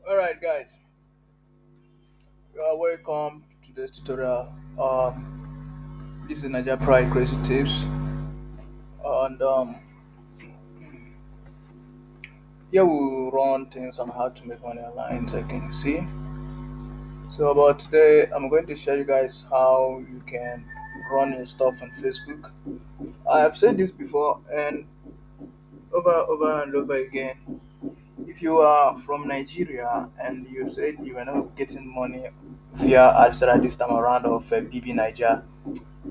All right, guys, welcome to this tutorial. This is Niger Pride Crazy Tips, and here we will run things on how to make money online. So you can see. So about today, I'm going to show you guys how you can run your stuff on Facebook. I have said this before, and over and over again. If you are from Nigeria and you said you are not getting money via adsterra this time around of BB Niger,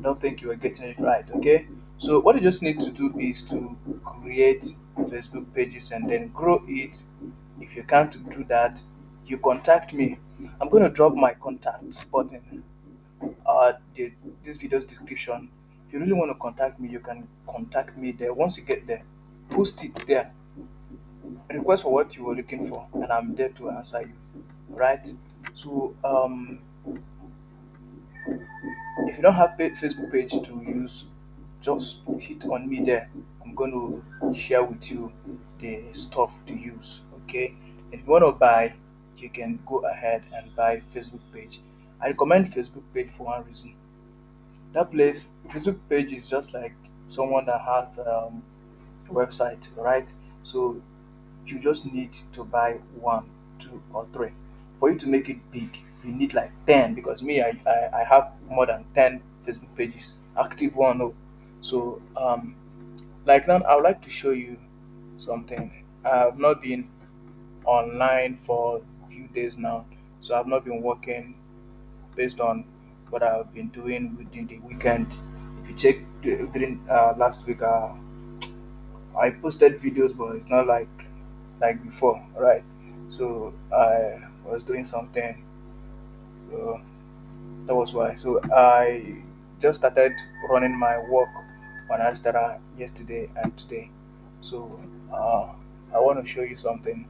don't think you are getting it right. Okay, so what you just need to do is to create Facebook pages and then grow it. If you can't do that, you contact me. I'm going to drop my contact button this video's description. If you really want to contact me, you can contact me there. Once you get there, post it there, request for what you were looking for, and I'm there to answer you, right? So if you don't have Facebook page to use, just hit on me there. I'm going to share with you the stuff to use. Okay, if you want to buy, you can go ahead and buy Facebook page. I recommend Facebook page for one reason. That place, Facebook page is just like someone that has website, right? So you just need to buy one, two, or three. For you to make it big, you need like 10, because me, I have more than 10 Facebook pages, active one. Oh. So, like now, I would like to show you something. I have not been online for a few days now, so I've not been working based on what I've been doing within the weekend. If you check during last week, I posted videos, but it's not like before, right? So I was doing something, so that was why. So I just started running my work on adsterra yesterday and today. So uh, I want to show you something.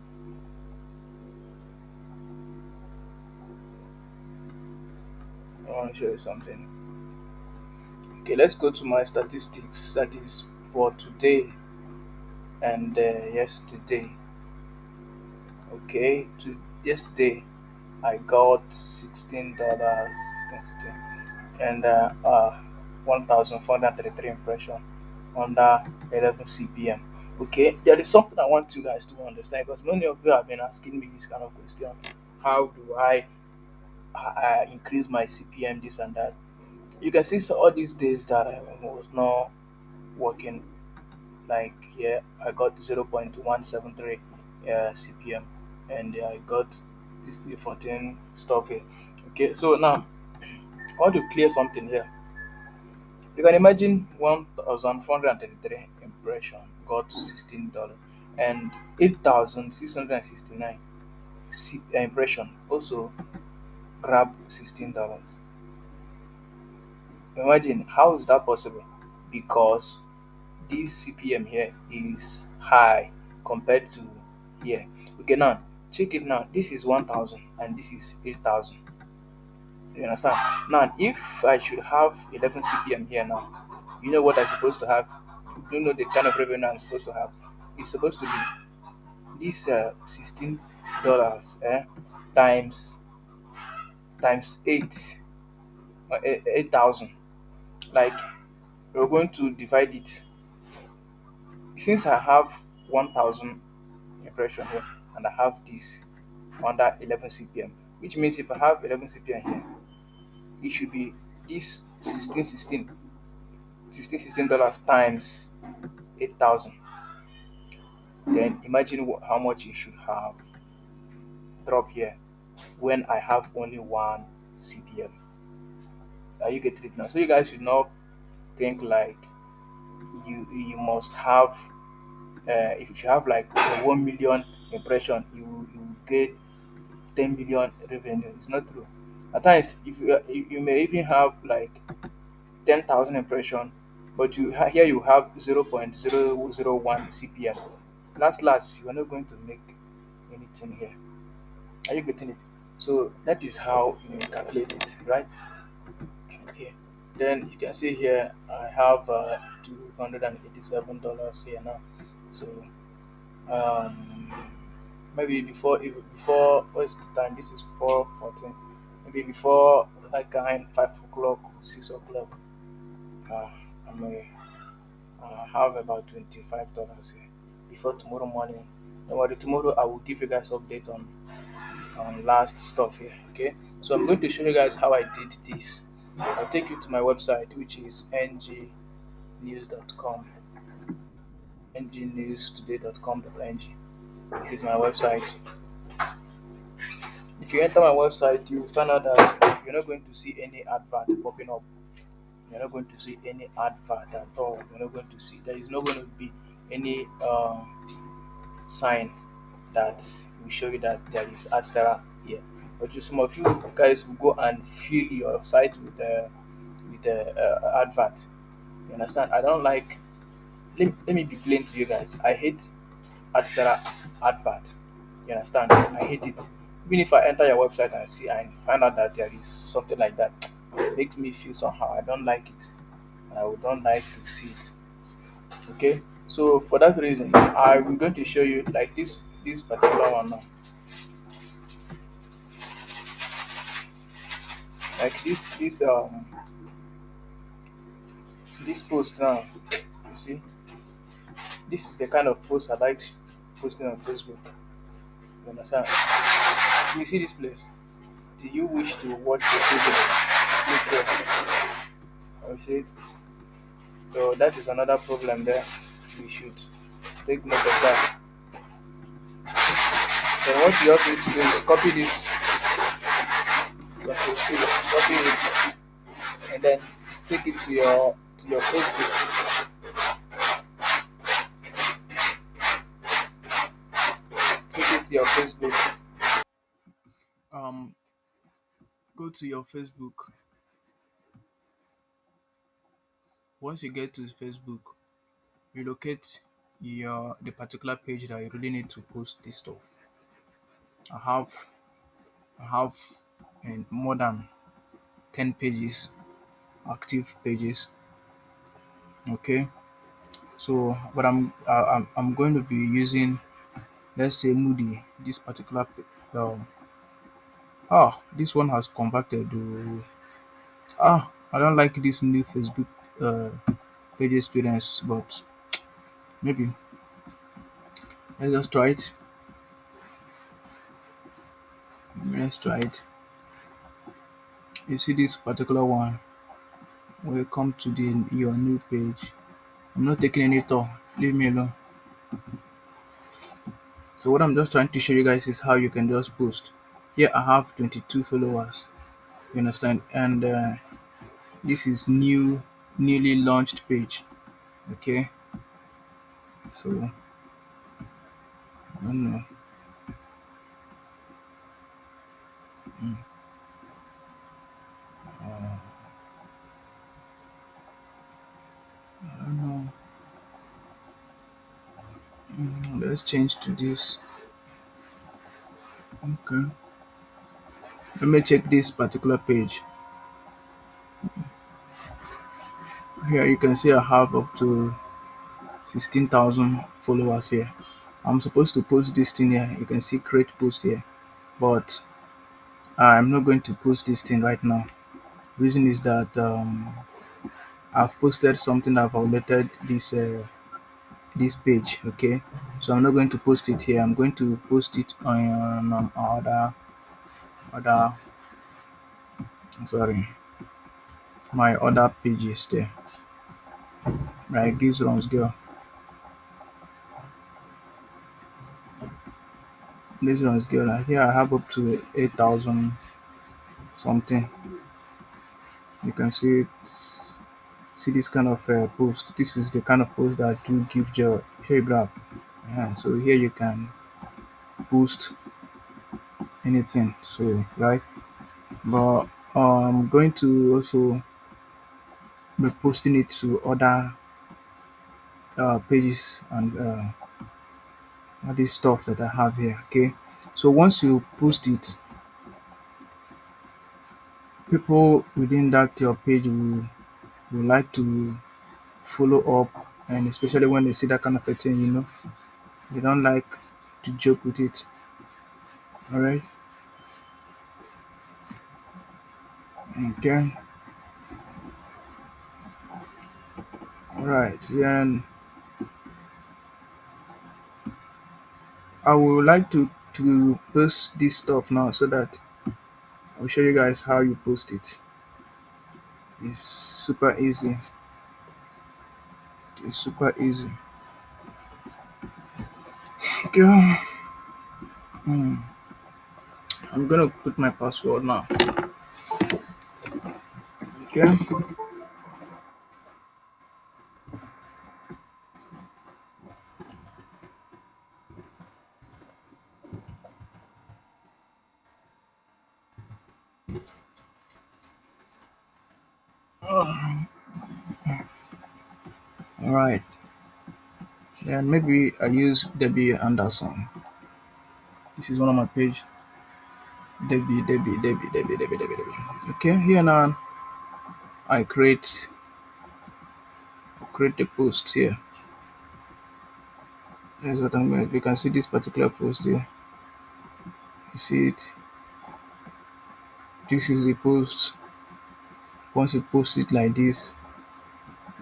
I want to show you something. Okay, let's go to my statistics. That is for today and yesterday. Okay, to yesterday I got $16 and 1,433 impression under 11 CPM. Okay, there is something I want you guys to understand, because many of you have been asking me this kind of question. How do I increase my CPM, this and that? You can see, so all these days that I was not working, like here, I got 0.173 CPM, and I got this 14 stuff here. Okay, so now I want to clear something here. You can imagine 1,433 impression got $16, and 8,669 impression also grab $16. Imagine, how is that possible? Because this CPM here is high compared to here. Okay, now check it now. This is 1,000 and this is 8,000. You understand? Now, if I should have 11 CPM here now, you know what I'm supposed to have? You know the kind of revenue I'm supposed to have? It's supposed to be this $16 times eight, 8,000. Like, we're going to divide it. Since I have 1,000 impression here and I have this under 11 CPM, which means if I have 11 CPM here, it should be this 16 times 8,000. Then imagine how much you should have drop here when I have only one CPM. Are you getting it now? So you guys should not think like you must have if you have like 1 million impression, you get 10 million revenue. It's not true. At times, if you may even have like 10,000 impression, but here you have 0.001 CPM. Last, you are not going to make anything here. Are you getting it? So that is how you calculate it, right? Okay. Then you can see here I have $287 here now. So um, maybe before what's the time? This is 4:14. Maybe before like 5 o'clock, 6 o'clock. Uh, I may have about $25 here before tomorrow morning. Don't worry, tomorrow I will give you guys update on last stuff here. Okay, so I'm going to show you guys how I did this. I'll take you to my website, which is ngnews.com, ngnewstoday.com.ng. This is my website. If you enter my website, you will find out that you're not going to see any advert popping up. You're not going to see any advert at all. You're not going to see. There is not going to be any sign that will show you that there is adsterra here. But some of you guys will go and fill your site with advert. You understand? I don't like. Let me be plain to you guys. I hate adsterra advert. You understand? I hate it. Even if I enter your website and see and find out that there is something like that, it makes me feel somehow. I don't like it. And I would not like to see it. Okay. So for that reason, I'm going to show you like this particular one now. Like this post now. You see, this is the kind of post I like posting on Facebook. You understand? You see this place? Do you wish to watch the video? Click here. You see it? So that is another problem there. We should take note of that. Then what you also need to do is copy this. Control C, copy it, and then take it to your Facebook. Take it to your Facebook. Um, Go to your Facebook. Once you get to Facebook, you locate the particular page that you really need to post this stuff. I have I have more than 10 pages, active pages. Okay, so but I'm going to be using, let's say, Moody. This particular this one has converted. I don't like this new Facebook uh, page experience, but maybe let's just try it. Let's try it. You see this particular one. Welcome to your new page. I'm not taking any tour. Leave me alone. So what I'm just trying to show you guys is how you can just post. Here I have 22 followers. You understand? And this is newly launched page. Okay. So I don't know. Mm, uh, I don't know. Let's change to this. Okay. Let me check this particular page. Here you can see I have up to 16,000 followers here. I'm supposed to post this thing here. You can see create post here, but I'm not going to post this thing right now. Reason is that I've posted something that violated this page. Okay, so I'm not going to post it here. I'm going to post it on other sorry, my other pages there. Right, this one's girl. This one's girl. Like here I have up to 8,000 something. You can see this kind of post. This is the kind of post that do give your paragraph. Yeah, so here you can post anything. So right, but I'm going to also be posting it to other pages and all this stuff that I have here. Okay, so once you post it, people within that your page will like to follow up, and especially when they see that kind of a thing, they don't like to joke with it. All right. Okay. All right. Then I would like to post this stuff now so that I'll show you guys how you post it. It's super easy. It's super easy. Okay. Hmm. I'm gonna put my password now. Okay. All right. Then maybe I use Debbie Anderson. This is one of my page. Debbie. Okay. Here now I create a post here. Here's what I'm going. You can see this particular post here. You see it. This is the post. Once you post it like this,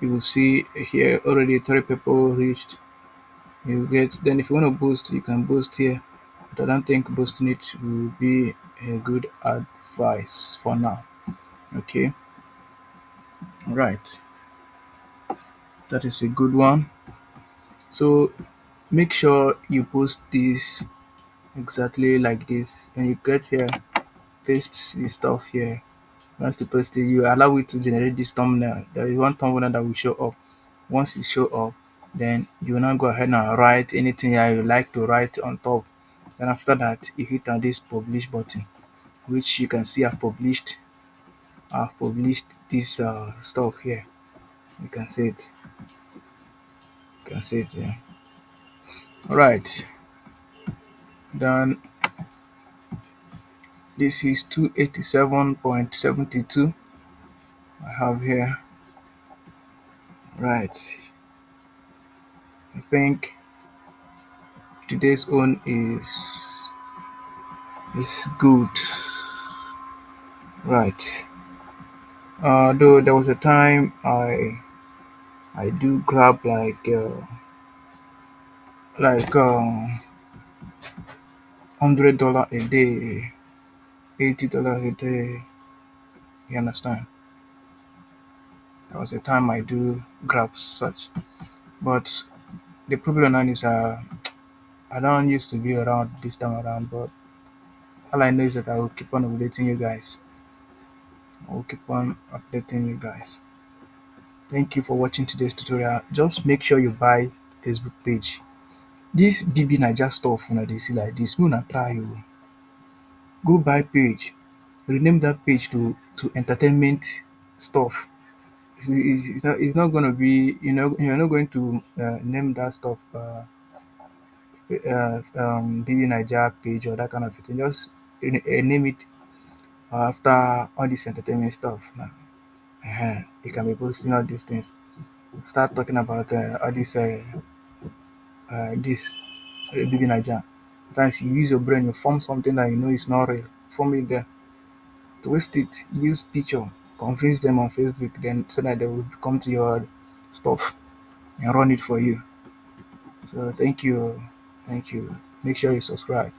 you will see here already 3 people reached. You get then if you want to boost, you can boost here. But I don't think boosting it will be a good advice for now. Okay, right. That is a good one. So make sure you post this exactly like this. When you get here, paste the stuff here. Once you post it, you allow it to generate this thumbnail. There is one thumbnail that will show up. Once it show up, then you will now go ahead and write anything that you like to write on top. Then after that, you hit on this publish button, which you can see I've published this stuff here. You can see it. You can see it here. All right. Then this is 287.72. I have here. Right. I think today's one is good. Right. Though there was a time I do grab like $100 a day, $80 a day. You understand? There was a time I do grab such, but the problem now is I don't used to be around this time around. But all I know is that I will keep on updating you guys. I will keep on updating you guys. Thank you for watching today's tutorial. Just make sure you buy Facebook page. This BB Naija stuff una dey see like this, make una try go buy page, rename that page to entertainment stuff. It's not gonna be, you're not going to name that stuff BB Naija page or that kind of thing. Just name it after all this entertainment stuff. Now, you can be posting all these things. Start talking about all this BB Naija. Sometimes you use your brain, you form something that you know is not real. Form it there. Twist it, use picture, convince them on Facebook, then so that they will come to your stuff and run it for you. So thank you. Thank you. Make sure you subscribe.